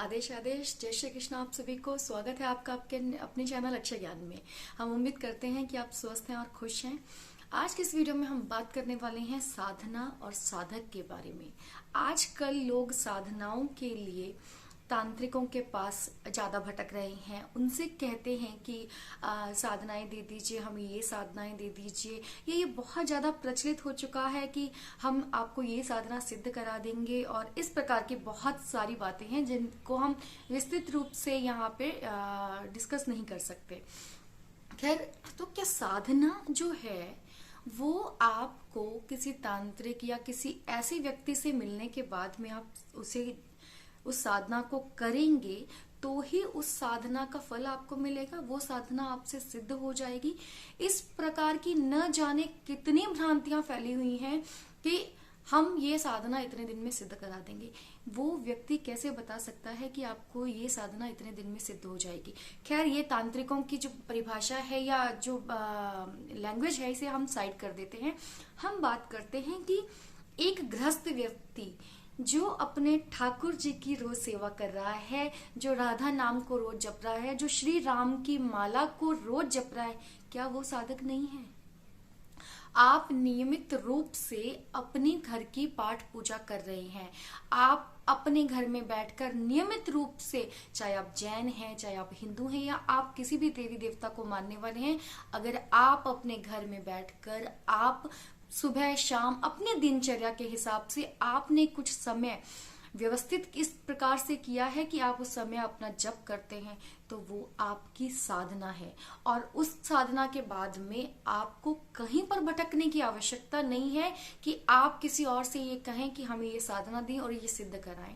आदेश आदेश। जय श्री कृष्ण। आप सभी को स्वागत है आपका आपके अपने चैनल अक्षय ज्ञान में। हम उम्मीद करते हैं कि आप स्वस्थ हैं और खुश हैं। आज के इस वीडियो में हम बात करने वाले हैं साधना और साधक के बारे में। आजकल लोग साधनाओं के लिए तांत्रिकों के पास ज़्यादा भटक रहे हैं। उनसे कहते हैं कि साधनाएं दे दीजिए, हमें ये साधनाएं दे दीजिए। ये बहुत ज़्यादा प्रचलित हो चुका है कि हम आपको ये साधना सिद्ध करा देंगे, और इस प्रकार की बहुत सारी बातें हैं जिनको हम विस्तृत रूप से यहाँ पे डिस्कस नहीं कर सकते। खैर, तो क्या साधना जो है वो आपको किसी तांत्रिक या किसी ऐसे व्यक्ति से मिलने के बाद में आप उस साधना को करेंगे तो ही उस साधना का फल आपको मिलेगा, वो साधना आपसे सिद्ध हो जाएगी। इस प्रकार की न जाने कितनी भ्रांतियां फैली हुई हैं कि हम ये साधना इतने दिन में सिद्ध करा देंगे। वो व्यक्ति कैसे बता सकता है कि आपको ये साधना इतने दिन में सिद्ध हो जाएगी। खैर, ये तांत्रिकों की जो परिभाषा है या जो लैंग्वेज है, इसे हम साइड कर देते हैं। हम बात करते हैं कि एक गृहस्थ व्यक्ति जो अपने ठाकुर जी की रोज सेवा कर रहा है, जो राधा नाम को रोज जप रहा है, जो श्री राम की माला को रोज जप रहा है, क्या वो साधक नहीं है? आप नियमित रूप से अपने घर की पाठ पूजा कर रहे हैं। आप अपने घर में बैठकर नियमित रूप से, चाहे आप जैन हैं, चाहे आप हिंदू हैं, या आप किसी भी देवी देवता को मानने वाले हैं, अगर आप अपने घर में बैठकर आप सुबह शाम अपने दिनचर्या के हिसाब से आपने कुछ समय व्यवस्थित इस प्रकार से किया है कि आप उस समय अपना जप करते हैं, तो वो आपकी साधना है। और उस साधना के बाद में आपको कहीं पर भटकने की आवश्यकता नहीं है कि आप किसी और से ये कहें कि हमें ये साधना दें और ये सिद्ध कराएं।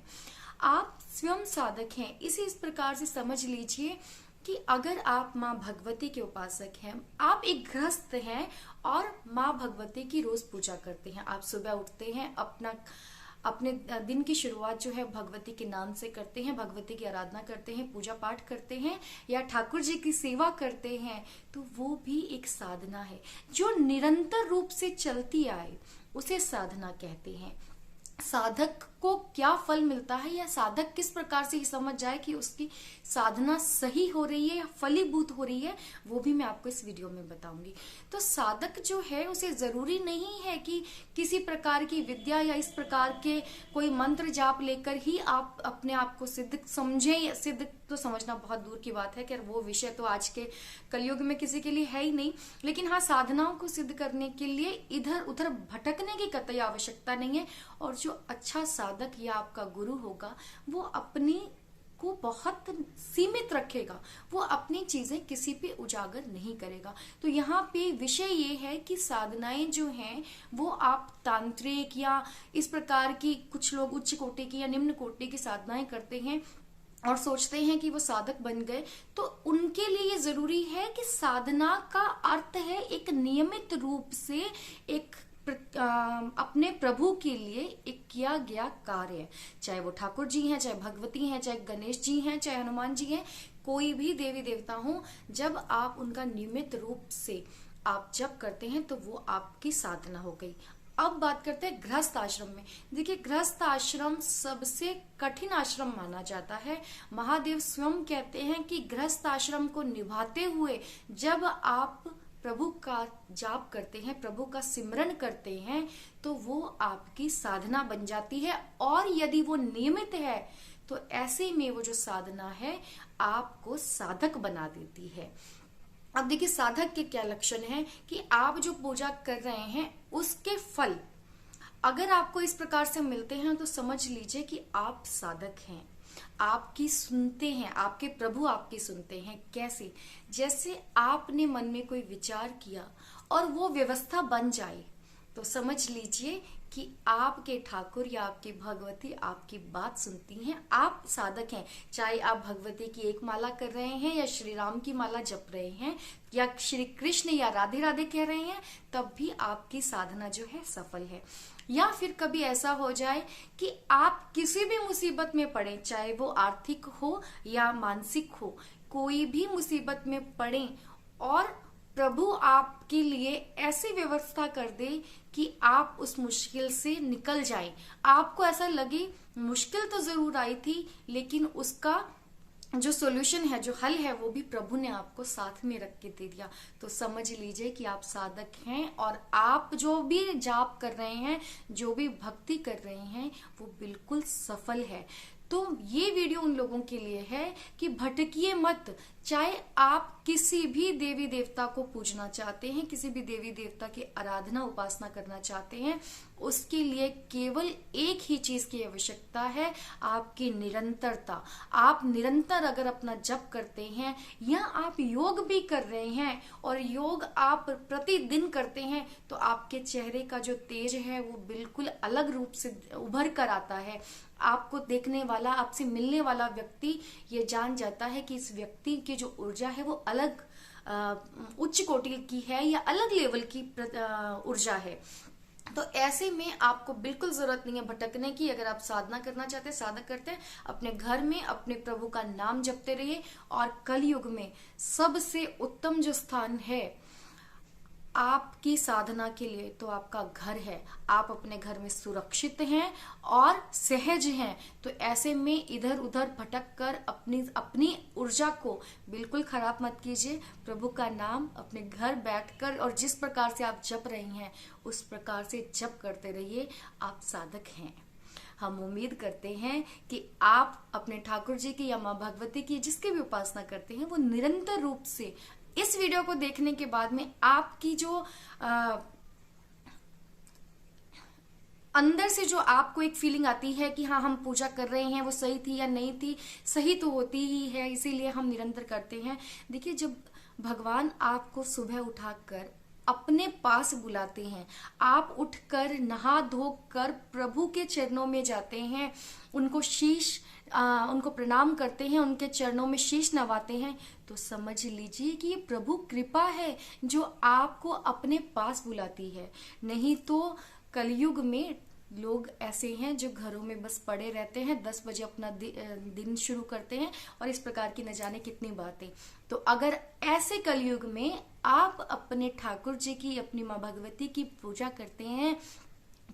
आप स्वयं साधक हैं। इस प्रकार से समझ लीजिए कि अगर आप माँ भगवती के उपासक हैं, आप एक गृहस्थ हैं और माँ भगवती की रोज पूजा करते हैं। आप सुबह उठते हैं, अपने दिन की शुरुआत जो है भगवती के नाम से करते हैं, भगवती की आराधना करते हैं, पूजा पाठ करते हैं या ठाकुर जी की सेवा करते हैं, तो वो भी एक साधना है जो निरंतर रूप से चलती आए, उसे साधना कहते हैं। साधक को क्या फल मिलता है या साधक किस प्रकार से ही समझ जाए कि उसकी साधना सही हो रही है या फलीभूत हो रही है, वो भी मैं आपको इस वीडियो में बताऊंगी। तो साधक जो है उसे जरूरी नहीं है कि किसी प्रकार की विद्या या इस प्रकार के कोई मंत्र जाप लेकर ही आप अपने आप को सिद्ध समझें, या सिद्ध तो समझना बहुत दूर की बात है कि वो विषय तो आज के कलयुग में किसी के लिए है ही नहीं। लेकिन हाँ, साधनाओं को सिद्ध करने के लिए इधर उधर भटकने की कतई आवश्यकता नहीं है। और जो अच्छा साधक या आपका गुरु होगा, वो अपनी को बहुत सीमित रखेगा, वो अपनी चीजें किसी पे उजागर नहीं करेगा। तो यहाँ पे विषय ये है कि साधनाएं जो हैं वो आप तांत्रिक या इस प्रकार की, कुछ लोग उच्च कोटि की या निम्न कोटि की साधनाएं करते हैं और सोचते हैं कि वो साधक बन गए, तो उनके लिए ये जरूरी है कि साधना का अर्थ है एक नियमित रूप से एक अपने प्रभु के लिए एक किया गया कार्य, चाहे वो ठाकुर जी हैं, चाहे भगवती हैं, चाहे गणेश जी हैं, चाहे हनुमान जी हैं, कोई भी देवी देवता हो, जब आप उनका नियमित रूप से आप जप करते हैं तो वो आपकी साधना हो गई। अब बात करते हैं गृहस्थ आश्रम में। देखिए, गृहस्थ आश्रम सबसे कठिन आश्रम माना जाता है। महादेव स्वयं कहते हैं कि गृहस्थ आश्रम को निभाते हुए जब आप प्रभु का जाप करते हैं, प्रभु का सिमरन करते हैं, तो वो आपकी साधना बन जाती है। और यदि वो नियमित है तो ऐसे में वो जो साधना है आपको साधक बना देती है। अब देखिए, साधक के क्या लक्षण हैं कि आप जो पूजा कर रहे हैं उसके फल अगर आपको इस प्रकार से मिलते हैं तो समझ लीजिए कि आप साधक हैं। आपकी सुनते हैं, आपके प्रभु आपकी सुनते हैं। कैसे? जैसे आपने मन में कोई विचार किया और वो व्यवस्था बन जाए, तो समझ लीजिए कि आपके ठाकुर या आपकी भगवती आपकी बात सुनती हैं। आप साधक हैं। चाहे आप भगवती की एक माला कर रहे हैं या श्री राम की माला जप रहे हैं या श्री कृष्ण या राधे राधे कह रहे हैं, तब भी आपकी साधना जो है सफल है। या फिर कभी ऐसा हो जाए कि आप किसी भी मुसीबत में पड़े, चाहे वो आर्थिक हो या मानसिक हो, कोई भी मुसीबत में पड़े और प्रभु आपके लिए ऐसी व्यवस्था कर दे कि आप उस मुश्किल से निकल जाएं। आपको ऐसा लगे मुश्किल तो जरूर आई थी, लेकिन उसका जो सॉल्यूशन है, जो हल है, वो भी प्रभु ने आपको साथ में रख के दे दिया। तो समझ लीजिए कि आप साधक हैं और आप जो भी जाप कर रहे हैं, जो भी भक्ति कर रहे हैं, वो बिल्कुल सफल है। तो ये वीडियो उन लोगों के लिए है कि भटकिए मत। चाहे आप किसी भी देवी देवता को पूजना चाहते हैं, किसी भी देवी देवता की आराधना उपासना करना चाहते हैं, उसके लिए केवल एक ही चीज की आवश्यकता है, आपकी निरंतरता। आप निरंतर अगर अपना जप करते हैं या आप योग भी कर रहे हैं और योग आप प्रतिदिन करते हैं, तो आपके चेहरे का जो तेज है वो बिल्कुल अलग रूप से उभर कर आता है। आपको देखने वाला, आपसे मिलने वाला व्यक्ति ये जान जाता है कि इस व्यक्ति की जो ऊर्जा है वो अलग उच्च कोटि की है या अलग लेवल की ऊर्जा है। तो ऐसे में आपको बिल्कुल जरूरत नहीं है भटकने की। अगर आप साधना करना चाहते हैं, साधक करते हैं, अपने घर में अपने प्रभु का नाम जपते रहिए। और कलयुग में सबसे उत्तम जो स्थान है आपकी साधना के लिए, तो आपका घर है। आप अपने घर में सुरक्षित हैं और सहज हैं। तो ऐसे में इधर उधर भटक कर अपनी ऊर्जा को बिल्कुल खराब मत कीजिए। प्रभु का नाम अपने घर बैठकर और जिस प्रकार से आप जप रही हैं, उस प्रकार से जप करते रहिए। आप साधक हैं। हम उम्मीद करते हैं कि आप अपने ठाकुर जी की या माँ भगवती की जिसकी भी उपासना करते हैं, वो निरंतर रूप से इस वीडियो को देखने के बाद में आपकी जो अंदर से जो आपको एक फीलिंग आती है कि हाँ, हम पूजा कर रहे हैं, वो सही थी या नहीं थी, सही तो होती ही है, इसीलिए हम निरंतर करते हैं। देखिए, जब भगवान आपको सुबह उठाकर अपने पास बुलाते हैं, आप उठकर नहा धोकर प्रभु के चरणों में जाते हैं, उनको प्रणाम करते हैं, उनके चरणों में शीश नवाते हैं, तो समझ लीजिए कि ये प्रभु कृपा है जो आपको अपने पास बुलाती है। नहीं तो कलयुग में लोग ऐसे हैं जो घरों में बस पड़े रहते हैं, 10 बजे अपना दिन शुरू करते हैं और इस प्रकार की न जाने कितनी बातें। तो अगर ऐसे कलयुग में आप अपने ठाकुर जी की, अपनी माँ भगवती की पूजा करते हैं,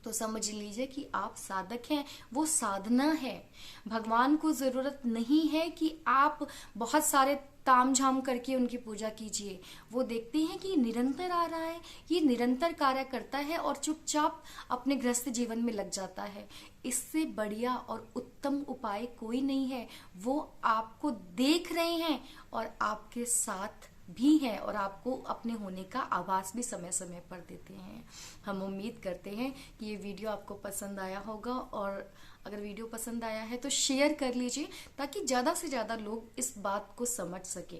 तो समझ लीजिए कि आप साधक हैं। वो साधना है। भगवान को जरूरत नहीं है कि आप बहुत सारे तामझाम करके उनकी पूजा कीजिए। वो देखते हैं कि निरंतर आ रहा है, ये निरंतर कार्य करता है और चुपचाप अपने गृहस्थ जीवन में लग जाता है। इससे बढ़िया और उत्तम उपाय कोई नहीं है। वो आपको देख रहे हैं और आपके साथ भी है और आपको अपने होने का आभास भी समय समय पर देते हैं। हम उम्मीद करते हैं कि ये वीडियो आपको पसंद आया होगा, और अगर वीडियो पसंद आया है तो शेयर कर लीजिए ताकि ज्यादा से ज्यादा लोग इस बात को समझ सके।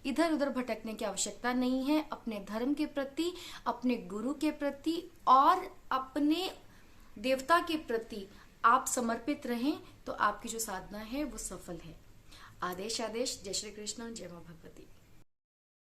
इधर उधर भटकने की आवश्यकता नहीं है। अपने धर्म के प्रति, अपने गुरु के प्रति और अपने देवता के प्रति आप समर्पित रहें, तो आपकी जो साधना है वो सफल है। आदेश आदेश। जय श्री कृष्ण। जय मां भगवती।